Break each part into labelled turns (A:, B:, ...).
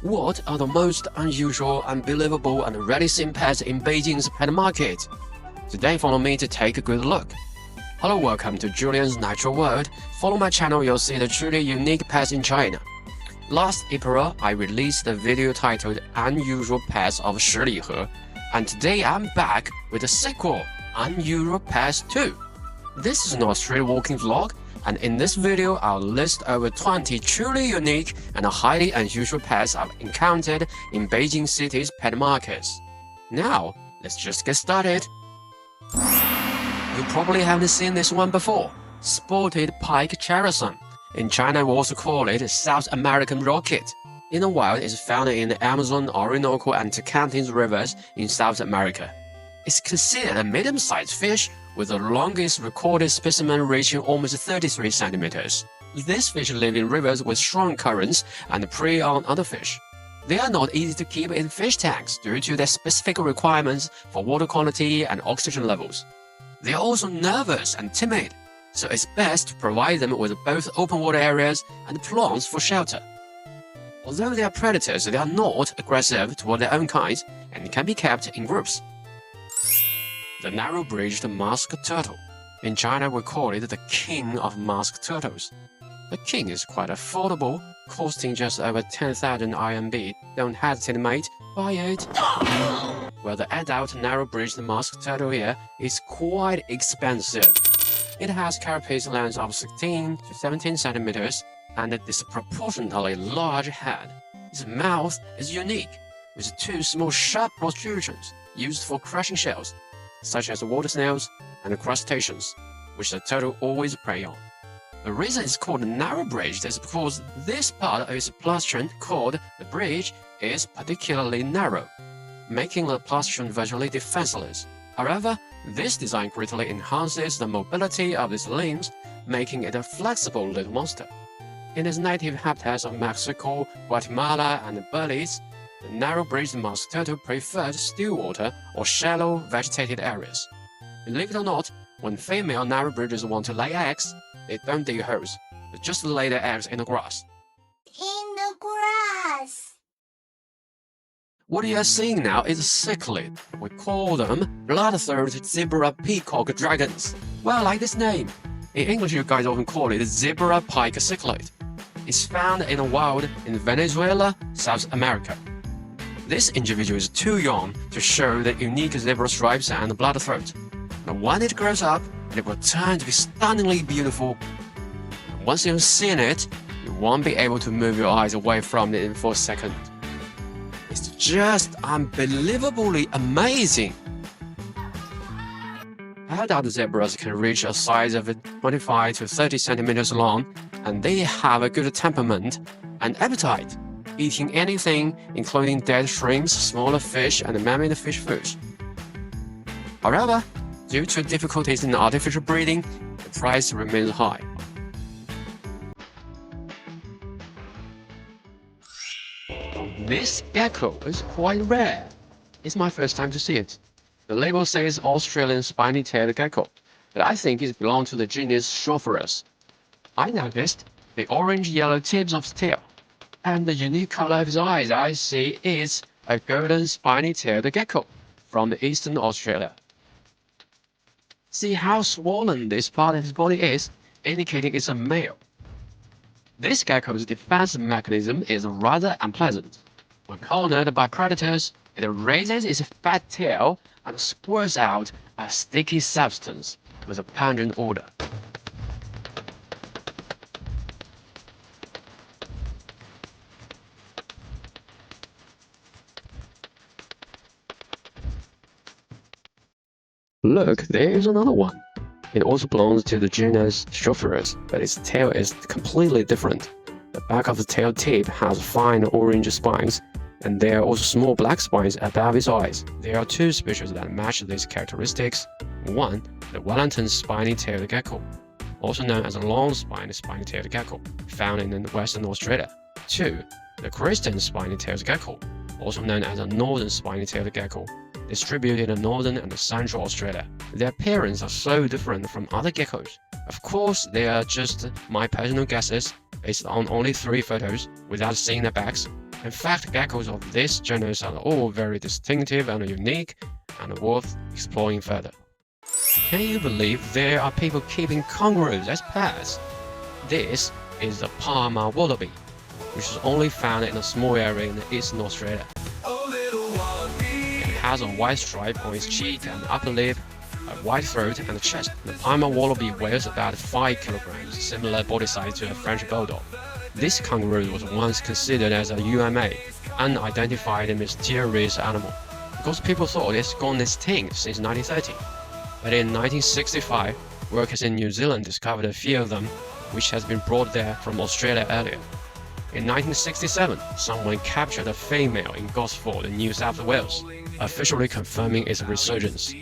A: What are the most unusual, unbelievable, and rarely seen pets in Beijing's pet market? Today, follow me to take a good look. Hello, welcome to Julian's Natural World. Follow my channel, you'll see the truly unique pets in China. Last April, I released a video titled Unusual Pets of Shilihe, and today I'm back with a sequel, Unusual Pets 2. This is an Australian walking vlog, and in this video, I'll list over 20 truly unique and highly unusual pets I've encountered in Beijing city's pet markets. Now, let's just get started. You probably haven't seen this one before. Spotted Pike Cheras. In China, we also call it South American rocket. In the wild, it's found in the Amazon, Orinoco, and Tocantins rivers in South America. It's considered a medium-sized fish with the longest recorded specimen reaching almost 33 centimeters. These fish live in rivers with strong currents and prey on other fish. They are not easy to keep in fish tanks due to their specific requirements for water quality and oxygen levels. They are also nervous and timid, so it's best to provide them with both open water areas and ponds for shelter. Although they are predators, they are not aggressive toward their own kind and can be kept in groups. The narrow-bridged musk turtle. In China, we call it the king of musk turtles. The king is quite affordable, costing just over 10,000 RMB. Don't hesitate, mate, buy it. Well, the adult narrow-bridged musk turtle here is quite expensive. It has carapace length of 16 to 17 centimeters and a disproportionately large head. Its mouth is unique, with two small sharp protrusions used for crushing shells, such as water snails and crustaceans, which the turtle always prey on. The reason it's called narrow-bridged is because this part of its plastron, called the bridge, is particularly narrow, making the plastron virtually defenseless. However, this design greatly enhances the mobility of its limbs, making it a flexible little monster. In its native habitats of Mexico, Guatemala, and Belize, the narrow-bridged musk turtle prefers still water or shallow vegetated areas. Believe it or not, when female narrow-bridges want to lay eggs, they don't dig holes, they just lay their eggs in the grass.
B: In the grass.
A: What you are seeing now is a cichlid. We call them blood-throat zebra peacock dragons. Well, I like this name. In English, you guys often call it zebra pike cichlid. It's found in the wild in Venezuela, South America. This individual is too young to show the unique zebra stripes and blood throat. And when it grows up, it will turn to be stunningly beautiful. And once you've seen it, you won't be able to move your eyes away from it for a second. It's just unbelievably amazing. Adult zebras can reach a size of 25 to 30 centimeters long, and they have a good temperament and appetite, eating anything including dead shrimps, smaller fish, and mammoth fish foods. However, due to difficulties in artificial breeding, the price remains high. This gecko is quite rare. It's my first time to see it. The label says Australian Spinytailed Gecko, but I think it belongs to the genus Spinytailed. I noticed the orange-yellow tips of its tail, and the unique color of his eyes I see is a golden spiny-tailed gecko from eastern Australia. See how swollen this part of his body is, indicating it's a male. This gecko's defense mechanism is rather unpleasant. When cornered by predators, it raises its fat tail and squirts out a sticky substance with a pungent odor. Look, there is another one. It also belongs to the genus Spinytailed, but its tail is completely different. The back of the tail tip has fine orange spines, and there are also small black spines above its eyes. There are two species that match these characteristics. One, the Wellington spiny-tailed gecko, also known as a long-spined spiny-tailed gecko, found in Western Australia. Two, the Christian spiny-tailed gecko, also known as a northern spiny-tailed gecko, distributed in northern and central Australia. Their appearance are so different from other geckos. Of course, they are just my personal guesses based on only 3 photos without seeing their backs, In fact, geckos of this genus are all very distinctive and unique and worth exploring further. Can you believe there are people keeping kangaroos as pets? This is the Parma Walabbee, which is only found in a small area in eastern Australia. It has a white stripe on its cheek and upper lip, a white throat and chest. The Parma Walabbee weighs about 5 kilograms, similar body size to a French bulldog. This kangaroo was once considered as a UMA, unidentified mysterious animal, because people thought it's gone extinct since 1930. But in 1965, workers in New Zealand discovered a few of them, which has been brought there from Australia earlier. In 1967, someone captured a female in Gosford, New South Wales, officially confirming its resurgence.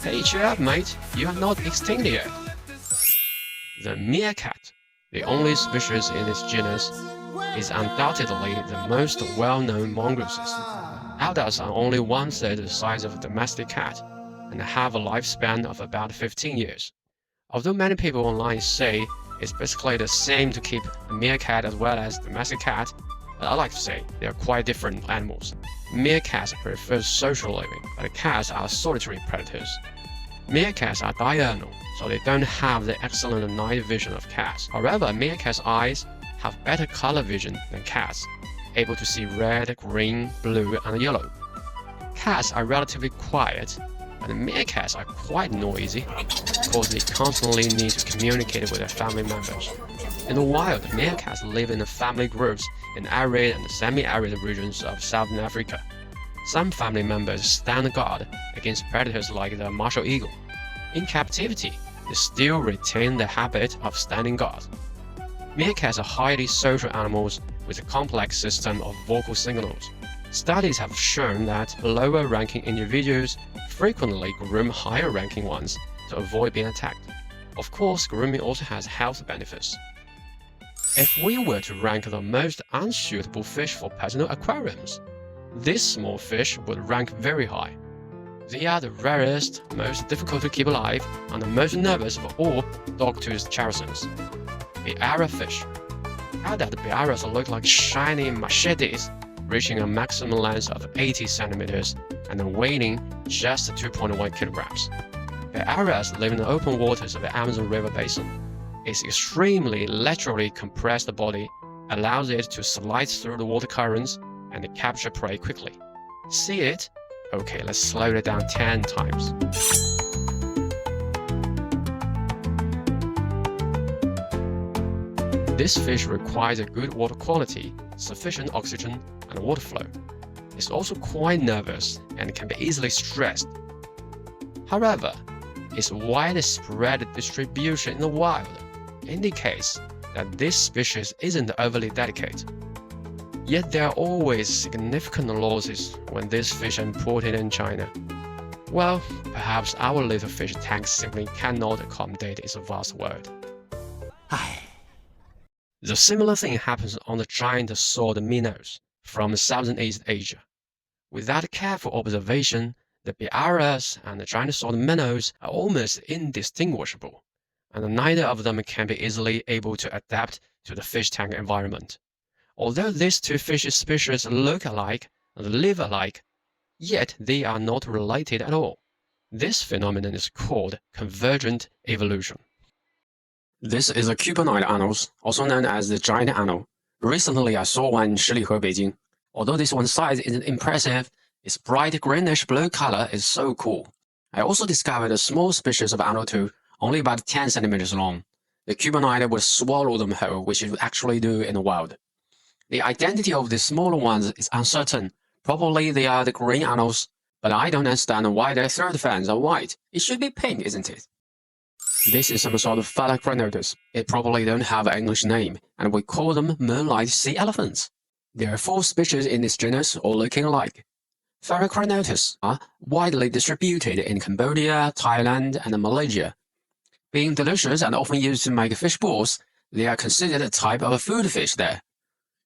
A: Hey, cheer up, mate, you are not extinct yet. The Mir Cat, the only species in this genus, is undoubtedly the most well-known mongrel system. Adults are only 1/3 the size of a domestic cat and have a lifespan of about 15 years. Although many people online say it's basically the same to keep a meerkat as well as domestic cat, but I like to say they are quite different animals. Meerkats prefer social living, but cats are solitary predators. Meerkats are diurnal, so they don't have the excellent night vision of cats. However, meerkats' eyes have better color vision than cats, able to see red, green, blue, and yellow. Cats are relatively quiet, but meerkats are quite noisy because they constantly need to communicate with their family members. In the wild, meerkats live in family groups in arid and semi-arid regions of southern Africa. Some family members stand guard against predators like the martial eagle. In captivity, they still retain the habit of standing guard. Meerkats are highly social animals with a complex system of vocal signals. Studies have shown that lower-ranking individuals frequently groom higher-ranking ones to avoid being attacked. Of course, grooming also has health benefits. If we were to rank the most unsuitable fish for personal aquariums, this small fish would rank very high. They are the rarest, most difficult to keep alive, and the most nervous of all dog-toothed characters. Barra fish. Adult barras look like shiny machetes, reaching a maximum length of 80 centimeters and weighing just 2.1 kilograms. Barras live in the open waters of the Amazon River basin. Its extremely laterally compressed body allows it to slide through the water currents and capture prey quickly. See it? Okay, let's slow it down 10 times. This fish requires a good water quality, sufficient oxygen, and water flow. It's also quite nervous and can be easily stressed. However, its widespread distribution in the wild indicates that this species isn't overly delicate. Yet there are always significant losses when this fish are imported in China. Well, perhaps our little fish tank simply cannot accommodate its vast world. The similar thing happens on the giant sword minnows from Southeast Asia. Without careful observation, the barras and the giant sword minnows are almost indistinguishable, and neither of them can be easily able to adapt to the fish tank environment. Although these two fish species look alike and live alike, yet they are not related at all. This phenomenon is called convergent evolution. This is a Cubanite annals, also known as the giant annel. Recently, I saw one in Shilihe, Beijing. Although this one's size isn't impressive, its bright greenish blue color is so cool. I also discovered a small species of annel too, only about 10 centimeters long. The Cubanite would swallow them whole, which it would actually do in the wild. The identity of the smaller ones is uncertain. Probably they are the green annels, but I don't understand why their third fans are white. It should be pink, isn't it? This is some sort of Phalacronotus. It probably don't have an English name, and we call them Moonlight Sea Elephants. There are 4 species in this genus, all looking alike. Phalacronotus are widely distributed in Cambodia, Thailand, and Malaysia. Being delicious and often used to make fish balls, they are considered a type of food fish there.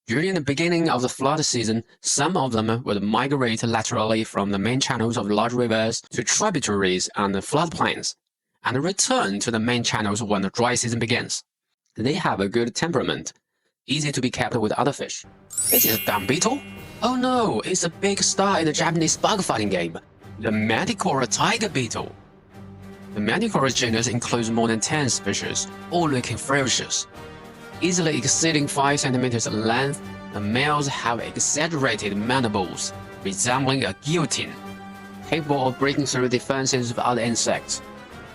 A: During the beginning of the flood season, some of them would migrate laterally from the main channels of large rivers to tributaries and floodplains, and return to the main channels when the dry season begins. They have a good temperament, easy to be kept with other fish. Is it a dung beetle? Oh no, it's a big star in the Japanese bug fighting game, the Manticore tiger beetle. The Manticore genus includes more than 10 species, all looking ferocious. Easily exceeding 5 centimeters in length, the males have exaggerated mandibles, resembling a guillotine, capable of breaking through defenses of other insects.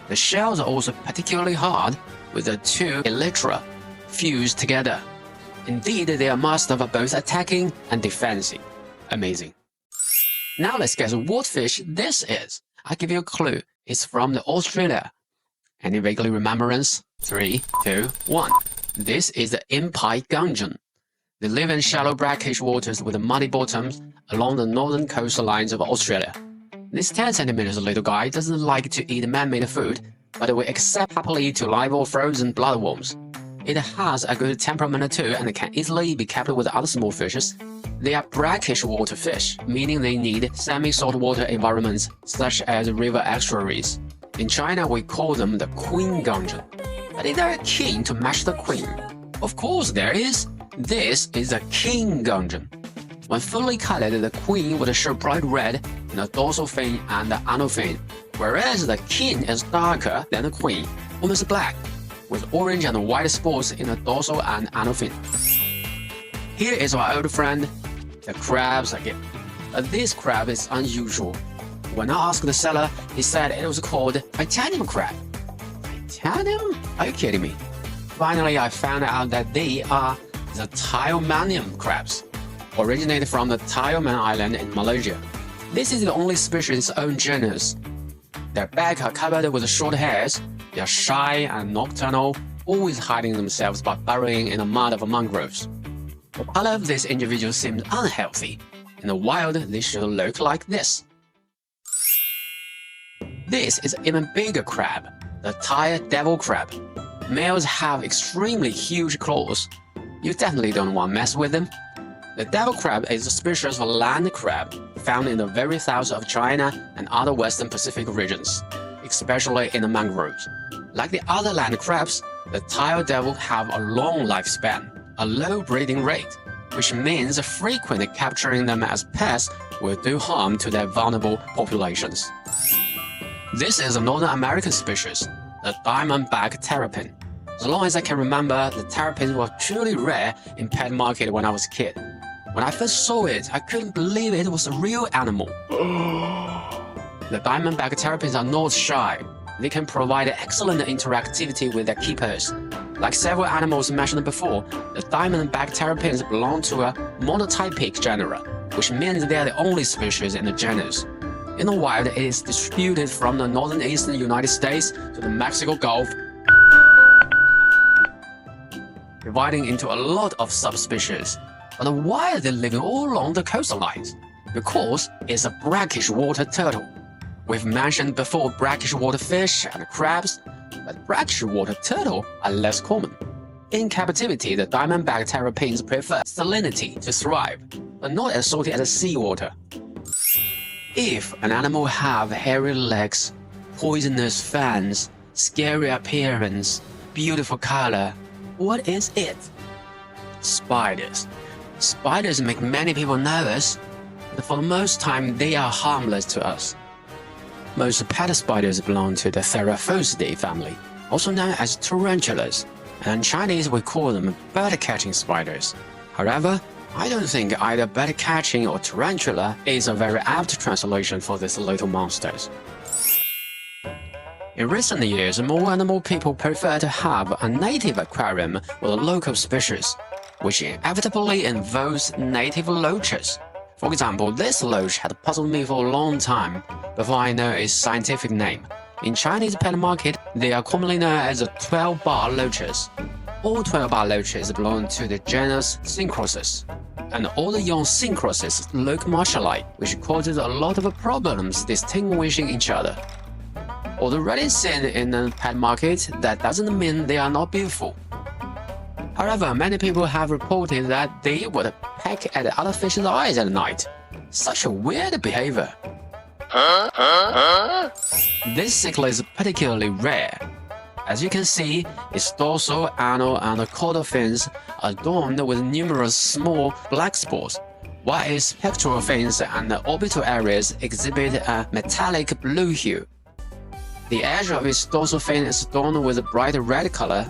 A: The shells are also particularly hard, with the two elytra fused together. Indeed, they are masters of both attacking and defending. Amazing. Now let's guess what fish this is. I'll give you a clue. It's from Australia. Any vaguely remembrance? 3, 2, 1. This is the Pike gunggen. They live in shallow brackish waters with muddy bottoms along the northern coastlines of Australia. This 10 centimeters little guy doesn't like to eat man-made food, but will accept happily to live or frozen bloodworms. It has a good temperament too and can easily be kept with other small fishes. They are brackish water fish, meaning they need semi-saltwater environments such as river estuaries. In China, we call them the queen gunggen. But is there a king to match the queen? Of course there is. This is a king gunggen. When fully colored, the queen would show bright red in the dorsal fin and the anal fin, whereas the king is darker than the queen, almost black, with orange and white spots in the dorsal and anal fin. Here is our old friend, the crabs again. This crab is unusual. When I asked the seller, he said it was called titanium crab. Titanium? Are you kidding me? Finally, I found out that they are the Diamondback crabs, originated from the Diamond Island in Malaysia. This is the only species in its own genus. Their backs are covered with short hairs. They are shy and nocturnal, always hiding themselves by burrowing in the mud of mangroves. The color of these individuals seems unhealthy. In the wild, they should look like this. This is an even bigger crab, the tire devil crab. Males have extremely huge claws. You definitely don't want to mess with them. The devil crab is a species of land crab found in the very south of China and other western Pacific regions, especially in the mangroves. Like the other land crabs, the tire devil have a long lifespan, a low breeding rate, which means frequently capturing them as pets will do harm to their vulnerable populations. This is a Northern American species, the Diamondback terrapin. As long as I can remember, the terrapin was truly rare in pet market when I was a kid. When I first saw it, I couldn't believe it was a real animal. The Diamondback terrapins are not shy. They can provide excellent interactivity with their keepers. Like several animals mentioned before, the Diamondback terrapins belong to a monotypic genera, which means they are the only species in the genus. In the wild, it is distributed from the northern eastern United States to the Mexico Gulf, dividing into a lot of subspecies. But why are they living all along the coastlines? Because it's a brackish water turtle. We've mentioned before brackish water fish and crabs, but brackish water turtle are less common. In captivity, the Diamondback terrapins prefer salinity to thrive, but not as salty as seawater. If an animal have hairy legs, poisonous fangs, scary appearance, beautiful color, what is it? Spiders. Spiders make many people nervous, but for the most time they are harmless to us. Most pet spiders belong to the Theraphoidae family, also known as tarantulas, and in Chinese we call them bird-catching spiders. However, I don't think either bird-catching or tarantula is a very apt translation for these little monsters. In recent years, more and more people prefer to have a native aquarium with a local species, which inevitably involves native loaches. For example, this loach had puzzled me for a long time before I know its scientific name. In Chinese pet market, they are commonly known as 12-bar loaches. All 12-bar loaches belong to the genus Syncrosis, and all the young Syncrosis look much alike, which causes a lot of problems distinguishing each other. Although rarely seen in the pet market, that doesn't mean they are not beautiful. However, many people have reported that they would peck at other fish's eyes at night. Such a weird behavior. This cycle is particularly rare, As you can see, its dorsal, anal, and caudal fins are adorned with numerous small black spots, while its pectoral fins and orbital areas exhibit a metallic blue hue. The edge of its dorsal fin is adorned with a bright red color,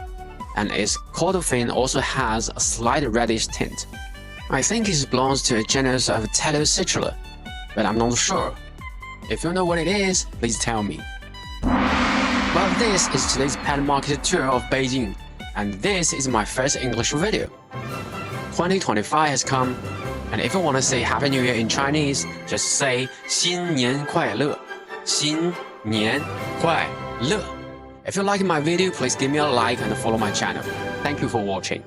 A: and its caudal fin also has a slight reddish tint. I think it belongs to a genus of Telocitula, but I'm not sure. If you know what it is, please tell me. Well, this is today's pet market tour of Beijing, and this is my first English video. 2025 has come, and if you want to say Happy New Year in Chinese, just say 新年快乐. 新年快乐. If you like my video, please give me a like and follow my channel. Thank you for watching.